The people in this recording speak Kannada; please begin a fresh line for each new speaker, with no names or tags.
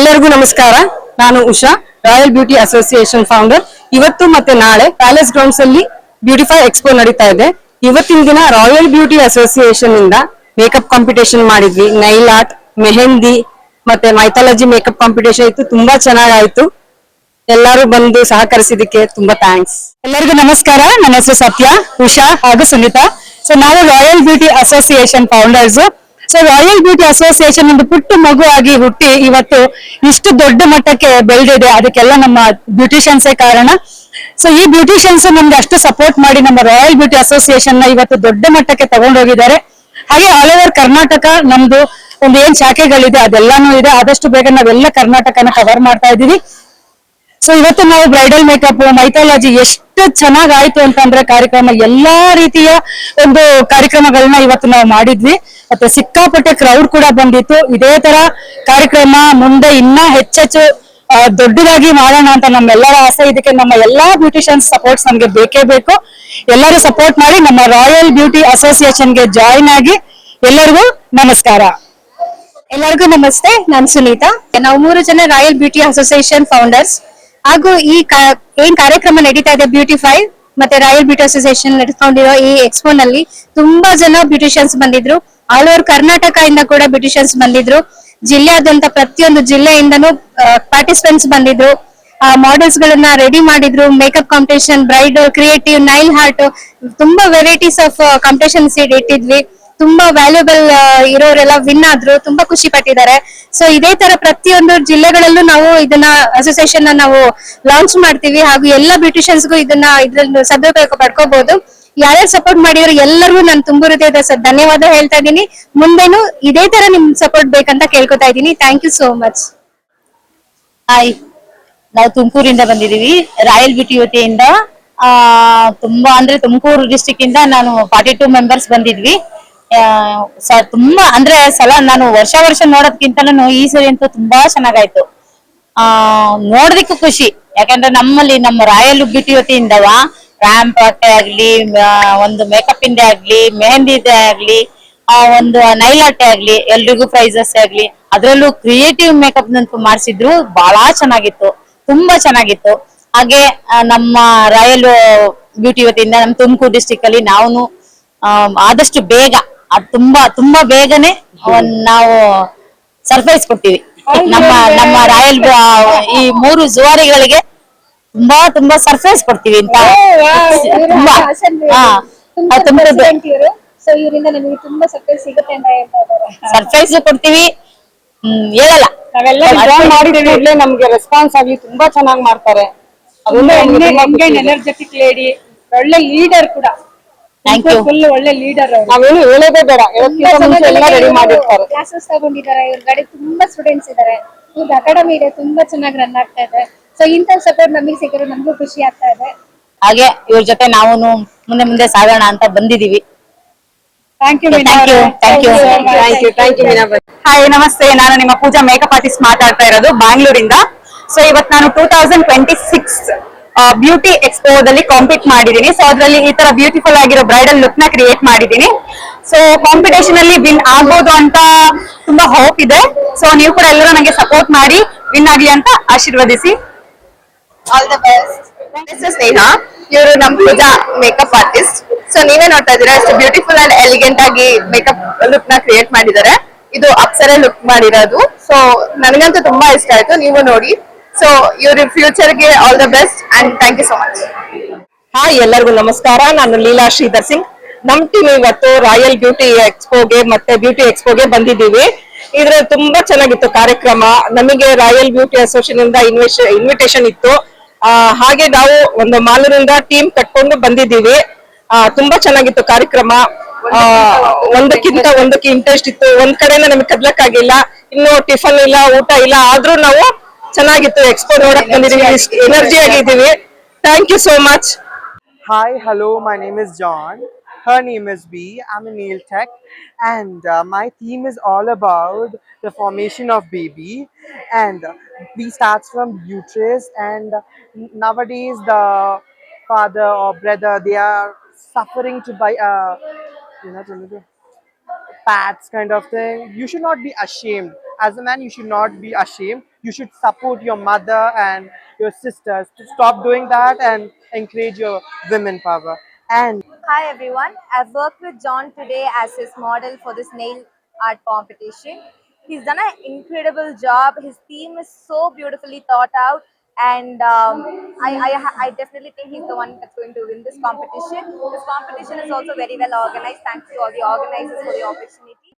ಎಲ್ಲರಿಗೂ ನಮಸ್ಕಾರ. ನಾನು Usha, royal beauty association founder. ಇವತ್ತು ಮತ್ತೆ ನಾಳೆ ಪ್ಯಾಲೇಸ್ ಗ್ರೌಂಡ್ಸ್ ಅಲ್ಲಿ ಬ್ಯೂಟಿಫೈ ಎಕ್ಸ್ಪೋ ನಡೀತಾ ಇದೆ. ಇವತ್ತಿನ ದಿನ ರಾಯಲ್ ಬ್ಯೂಟಿ ಅಸೋಸಿಯೇಷನ್ ಇಂದ ಮೇಕಪ್ ಕಾಂಪಿಟೇಷನ್ ಮಾಡಿದ್ವಿ. ನೈಲ್ ಆರ್ಟ್, ಮೆಹಂದಿ ಮತ್ತೆ ಮೈಥಾಲಜಿ ಮೇಕಪ್ ಕಾಂಪಿಟೇಷನ್ ಇತ್ತು. ತುಂಬಾ ಚೆನ್ನಾಗಾಯ್ತು. ಎಲ್ಲರೂ ಬಂದು ಸಹಕರಿಸಿದಕ್ಕೆ ತುಂಬಾ ಥ್ಯಾಂಕ್ಸ್.
ಎಲ್ಲರಿಗೂ ನಮಸ್ಕಾರ. ನನ್ನ ಹೆಸರು ಸತ್ಯ, ಉಷಾ ಹಾಗೂ ಸುನೀತಾ. ಸೊ ನಾವು royal beauty association founders. So royal beauty association ಒಂದು ಪುಟ್ಟ ಮಗು ಆಗಿ ಹುಟ್ಟಿ ಇವತ್ತು ಇಷ್ಟು ದೊಡ್ಡ ಮಟ್ಟಕ್ಕೆ ಬೆಳೆದಿದೆ. ಅದಕ್ಕೆಲ್ಲ ನಮ್ಮ ಬ್ಯೂಟಿಷಿಯನ್ಸೇ ಕಾರಣ. ಸೊ ಈ ಬ್ಯೂಟಿಷಿಯನ್ಸ್ ನಮ್ಗೆ ಅಷ್ಟು ಸಪೋರ್ಟ್ ಮಾಡಿ ನಮ್ಮ ರಾಯಲ್ ಬ್ಯೂಟಿ ಅಸೋಸಿಯೇಷನ್ ನ ಇವತ್ತು ದೊಡ್ಡ ಮಟ್ಟಕ್ಕೆ ತಗೊಂಡೋಗಿದ್ದಾರೆ. ಹಾಗೆ ಆಲ್ ಓವರ್ ಕರ್ನಾಟಕ ನಮ್ದು ಒಂದು ಏನ್ ಶಾಖೆಗಳಿದೆ ಅದೆಲ್ಲಾನು ಇದೆ. ಆದಷ್ಟು ಬೇಗ ನಾವೆಲ್ಲ ಕರ್ನಾಟಕನ ಕವರ್ ಮಾಡ್ತಾ ಇದೀವಿ. ಸೊ ಇವತ್ತು ನಾವು ಬ್ರೈಡಲ್ ಮೇಕಪ್, ಮೈಥಾಲಜಿ ಎಷ್ಟು ಚೆನ್ನಾಗಾಯ್ತು ಅಂತಂದ್ರೆ ಕಾರ್ಯಕ್ರಮ, ಎಲ್ಲಾ ರೀತಿಯ ಒಂದು ಕಾರ್ಯಕ್ರಮಗಳನ್ನ ಇವತ್ತು ನಾವು ಮಾಡಿದ್ವಿ. ಮತ್ತೆ ಸಿಕ್ಕಾಪಟ್ಟೆ ಕ್ರೌಡ್ ಕೂಡ ಬಂದಿತ್ತು. ಇದೇ ತರ ಕಾರ್ಯಕ್ರಮ ಮುಂದೆ ಇನ್ನ ಹೆಚ್ಚೆಚ್ಚು ದೊಡ್ಡದಾಗಿ ಮಾಡೋಣ ಅಂತ ನಮ್ಮೆಲ್ಲರ ಆಸೆ. ಇದಕ್ಕೆ ನಮ್ಮ ಎಲ್ಲಾ ಬ್ಯೂಟಿಷಿಯನ್ಸ್ ಸಪೋರ್ಟ್ಸ್ ನಮ್ಗೆ ಬೇಕೇ ಬೇಕು. ಎಲ್ಲರೂ ಸಪೋರ್ಟ್ ಮಾಡಿ ನಮ್ಮ ರಾಯಲ್ ಬ್ಯೂಟಿ ಅಸೋಸಿಯೇಷನ್ಗೆ ಜಾಯಿನ್ ಆಗಿ. ಎಲ್ಲರಿಗೂ ನಮಸ್ಕಾರ.
ಎಲ್ಲರಿಗೂ ನಮಸ್ತೆ. ನಾನು ಸುನೀತಾ. ನಾವು 3 ಜನ ರಾಯಲ್ ಬ್ಯೂಟಿ ಅಸೋಸಿಯೇಷನ್ ಫೌಂಡರ್ಸ್. ಹಾಗೂ ಈ ಏನ್ ಕಾರ್ಯಕ್ರಮ ನಡೀತಾ ಇದೆ ಬ್ಯೂಟಿಫೈ ಮತ್ತೆ ರಾಯಲ್ ಬ್ಯೂಟಿ ಅಸೋಸಿಯೇಷನ್ ನಡೆಸ್ಕೊಂಡಿರೋ ಈ ಎಕ್ಸ್ಪೋ ನಲ್ಲಿ ತುಂಬಾ ಜನ ಬ್ಯೂಟಿಷಿಯನ್ಸ್ ಬಂದಿದ್ರು. ಆಲ್ ಓವರ್ ಕರ್ನಾಟಕ ಇಂದ ಕೂಡ ಬ್ಯೂಟಿಷಿಯನ್ಸ್ ಬಂದಿದ್ರು. ಜಿಲ್ಲೆಯಾದ್ಯಂತ ಪ್ರತಿಯೊಂದು ಜಿಲ್ಲೆಯಿಂದನೂ ಪಾರ್ಟಿಸಿಪೆಂಟ್ಸ್ ಬಂದಿದ್ರು. ಮಾಡೆಲ್ಸ್ ಗಳನ್ನ ರೆಡಿ ಮಾಡಿದ್ರು. Makeup competition, bridal, creative, Nile heart, ತುಂಬಾ ವೆರೈಟೀಸ್ ಆಫ್ ಕಾಂಪಿಟೇಷನ್ಸ್ ಇಟ್ಟಿದ್ವಿ. ತುಂಬಾ ವ್ಯಾಲ್ಯೂಬಲ್ ಇರೋರೆಲ್ಲ ವಿನ್ ಆದ್ರು. ತುಂಬಾ ಖುಷಿ ಪಟ್ಟಿದ್ದಾರೆ. ಸೊ ಇದೇ ತರ ಪ್ರತಿಯೊಂದು ಜಿಲ್ಲೆಗಳಲ್ಲೂ ನಾವು ಇದನ್ನ ಅಸೋಸಿಯೇಷನ್ ನಾವು ಲಾಂಚ್ ಮಾಡ್ತೀವಿ. ಹಾಗೂ ಎಲ್ಲ ಬ್ಯೂಟಿಷಿಯನ್ಸ್ಗೂ ಇದ್ರಲ್ಲಿ ಸದುಪಯೋಗ ಪಡ್ಕೋಬಹುದು. ಯಾರ್ಯಾರು ಸಪೋರ್ಟ್ ಮಾಡಿದ್ರು ಎಲ್ಲರಿಗೂ ನಾನು ತುಂಬ ಹೃದಯದ ಧನ್ಯವಾದ ಹೇಳ್ತಾ ಇದ್ದೀನಿ. ಮುಂದೆನೂ ಇದೇ ತರ ನಿಮ್ ಸಪೋರ್ಟ್ ಬೇಕಂತ ಕೇಳ್ಕೊತಾ ಇದ್ದೀನಿ. Thank you so much.
Hi, ನಾವು ತುಮಕೂರಿಂದ ಬಂದಿದೀವಿ. ರಾಯಲ್ ಬ್ಯೂಟಿ ವತಿಯಿಂದ ತುಂಬಾ ಅಂದ್ರೆ ತುಮಕೂರು ಡಿಸ್ಟಿಕ್ ಇಂದ ನಾನು 42 ಮೆಂಬರ್ಸ್ ಬಂದಿದ್ವಿ. ತುಂಬಾ ಅಂದ್ರೆ ನಾನು ವರ್ಷ ನೋಡೋದ್ಕಿಂತಲೂ ಈ ಸರಿ ಅಂತೂ ತುಂಬಾ ಚೆನ್ನಾಗಾಯ್ತು. ನೋಡೋದಕ್ಕೂ ಖುಷಿ. ಯಾಕಂದ್ರೆ ನಮ್ಮ ರಾಯಲ್ ಬ್ಯೂಟಿ ವತಿಯಿಂದವ ರ್ಯಾಂಪ್ ಆರ್ಟೇ ಆಗ್ಲಿ, ಒಂದು ಮೇಕಪ್ ಇಂದೇ ಆಗ್ಲಿ, ಮೆಹಂದಿದೇ ಆಗ್ಲಿ, ಒಂದು ನೈಲ್ ಆರ್ಟೇ ಆಗ್ಲಿ, ಎಲ್ರಿಗೂ ಪ್ರೈಸಸ್ ಆಗ್ಲಿ, ಅದ್ರಲ್ಲೂ ಕ್ರಿಯೇಟಿವ್ ಮೇಕಪ್ ನಂತೂ ಮಾಡಿಸಿದ್ರು. ಬಹಳ ಚೆನ್ನಾಗಿತ್ತು, ತುಂಬಾ ಚೆನ್ನಾಗಿತ್ತು. ಹಾಗೆ ನಮ್ಮ ರಾಯಲ್ ಬ್ಯೂಟಿ ವತಿಯಿಂದ ನಮ್ಮ ತುಮಕೂರು ಡಿಸ್ಟಿಕ್ ಅಲ್ಲಿ ನಾವು ಆದಷ್ಟು ಬೇಗ ತುಂಬಾ ಬೇಗನೆ ನಾವು ಸರ್ಪ್ರೈಸ್ ಕೊಡ್ತೀವಿ. ನಮ್ಮ ರಾಯಲ್ ಈ 3 ಜುವಾರಿಗಳಿಗೆ ತುಂಬಾ ಸರ್ಪ್ರೈಸ್ ಕೊಡ್ತೀವಿ ಅಂತ ಸರ್ಪ್ರೈಸ್ ಕೊಡ್ತೀವಿ. ಹೇಳಲ್ಲ,
ನಮ್ಗೆ ರೆಸ್ಪಾನ್ಸ್ ಆಗ್ಲಿ ತುಂಬಾ ಚೆನ್ನಾಗಿ ಮಾಡ್ತಾರೆ.
ಎನರ್ಜೆಟಿಕ್ ಲೇಡಿ, ಒಳ್ಳೆ ಲೀಡರ್ ಕೂಡ. ಫುಲ್ ಒಳ್ಳೆ ಲೀಡರ್.
ನಾವೇನು ಹೇಳೋದೇ ಬೇಡ, ರೆಡಿ ಮಾಡಿರ್ತಾರೆ.
ಕ್ಲಾಸಸ್ ತಗೊಂಡಿದ್ದಾರೆ. ಇವ್ರ ಕಡೆ ತುಂಬಾ ಸ್ಟೂಡೆಂಟ್ಸ್ ಇದಾರೆ. ಇವ್ರ ಅಕಾಡೆಮಿ ಇದೆ, ತುಂಬಾ ಚೆನ್ನಾಗಿ ರನ್ ಆಗ್ತಾ ಇದೆ. ಸೊ ಇಂಥ ಸಪೋರ್ಟ್ ನಮಗೆ ಸಿಕ್ಕರೆ ನಮಗೂ ಖುಷಿ ಆಗ್ತಾ ಇದೆ.
ಹಾಗೆ ಇವ್ರ ಜೊತೆ ನಾವು ಮುಂದೆ ಸಾಗೋಣ ಅಂತ ಬಂದಿದೀವಿ.
Thank you.
ಹಾಯ್, ನಮಸ್ತೆ. ನಾನು ನಿಮ್ಮ ಪೂಜಾ ಮೇಕಪ್ ಆರ್ಟಿಸ್ಟ್ ಮಾತಾಡ್ತಾ ಇರೋದು ಬ್ಯಾಂಗ್ಳೂರಿಂದ. ಸೊ ಇವತ್ತು ನಾನು 2026 ಬ್ಯೂಟಿ ಎಕ್ಸ್ಪೋದಲ್ಲಿ ಕಾಂಪೀಟ್ ಮಾಡಿದೀನಿ. ಸೊ ಅದರಲ್ಲಿ ಈ ತರ ಬ್ಯೂಟಿಫುಲ್ ಆಗಿರೋ ಬ್ರೈಡಲ್ ಲುಕ್ ನ ಕ್ರಿಯೇಟ್ ಮಾಡಿದೀನಿ. ಸೊ ಕಾಂಪಿಟೇಷನ್ ಅಲ್ಲಿ ವಿನ್ ಆಗ್ಬೋದು ಅಂತ ತುಂಬಾ ಹೋಪ್ ಇದೆ. ಸೊ ನೀವು ಕೂಡ ಎಲ್ಲರೂ ನಂಗೆ ಸಪೋರ್ಟ್ ಮಾಡಿ ವಿನ್ ಆಗ್ಲಿ ಅಂತ ಆಶೀರ್ವದಿಸಿ.
All the best. ಸ್ನೇಹ, ಇವರು ನಮ್ ಪೂಜಾ ಮೇಕಪ್ ಆರ್ಟಿಸ್ಟ್. ಸೊ ನೀವೇ ನೋಡ್ತಾ ಇದ್ದೀರಾ ಎಷ್ಟು ಬ್ಯೂಟಿಫುಲ್ ಅಂಡ್ ಎಲಿಗೆಂಟ್ ಆಗಿ ಮೇಕಪ್ ಲುಕ್ ನ ಕ್ರಿಯೇಟ್ ಮಾಡಿದ್ದಾರೆ. ಇದು ಅಪ್ಸರೆ ಲುಕ್ ಮಾಡಿರೋದು. ಸೊ ನನಗಂತೂ ತುಂಬಾ ಇಷ್ಟ ಆಯ್ತು, ನೀವು ನೋಡಿ. ಸೊ ಇವ್ರ ಫ್ಯೂಚರ್ಗೆ all the best and thank you so much.
Hi, ಎಲ್ಲರಿಗೂ ನಮಸ್ಕಾರ. ನಾನು ಲೀಲಾ ಶ್ರೀಧರ್ ಸಿಂಗ್. ನಮ್ ಟೀಮ್ ಇವತ್ತು ರಾಯಲ್ ಬ್ಯೂಟಿ ಎಕ್ಸ್ಪೋಗೆ ಮತ್ತೆ ಬ್ಯೂಟಿ ಎಕ್ಸ್ಪೋಗೆ ಬಂದಿದ್ದೀವಿ. ಇದ್ರಲ್ಲಿ ತುಂಬಾ ಚೆನ್ನಾಗಿತ್ತು ಕಾರ್ಯಕ್ರಮ. ನಮಗೆ ರಾಯಲ್ ಬ್ಯೂಟಿ ಅಸೋಸಿಯೇಷನ್ ಇಂದ ಇನ್ವಿಟೇಷನ್ ಇತ್ತು. ಹಾಗೆ ನಾವು ಒಂದು ಮಾಲೂರಿಂದ ಟೀಮ್ ಕಟ್ಕೊಂಡು ಬಂದಿದ್ದೀವಿ. ತುಂಬಾ ಚೆನ್ನಾಗಿತ್ತು ಕಾರ್ಯಕ್ರಮ. ಒಂದಕ್ಕೆ ಇಂಟ್ರೆಸ್ಟ್ ಇತ್ತು. ಒಂದ್ ಕಡೆಯಿಂದ ನಮಗೆ ಕದ್ಲಕ್ಕಾಗಿಲ್ಲ. ಇನ್ನು ಟಿಫನ್ ಇಲ್ಲ, ಊಟ ಇಲ್ಲ, ಆದ್ರೂ ನಾವು ಚೆನ್ನಾಗಿತ್ತು. ಎಕ್ಸ್ಪೋ ನೋಡಕ್ ಬಂದಿದ್ದೀವಿ, ಎನರ್ಜಿ ಆಗಿದ್ದೀವಿ. Thank you so much.
Hi, hello, my name is John. Her name is B. I'm a nail tech, and my theme is all about the formation of baby. And B starts from uterus, and nowadays the father or brother, they are suffering to buy pads kind of thing. You should not be ashamed as a man, you should not be ashamed. You should support your mother and your sisters to stop doing that and encourage your women power. And
Hi everyone, I've worked with John today as his model for this nail art competition. He's done an incredible job. His theme is so beautifully thought out, and I definitely think he's the one that's going to win this competition. This competition is also very well organized. Thanks to all the organizers for the opportunity.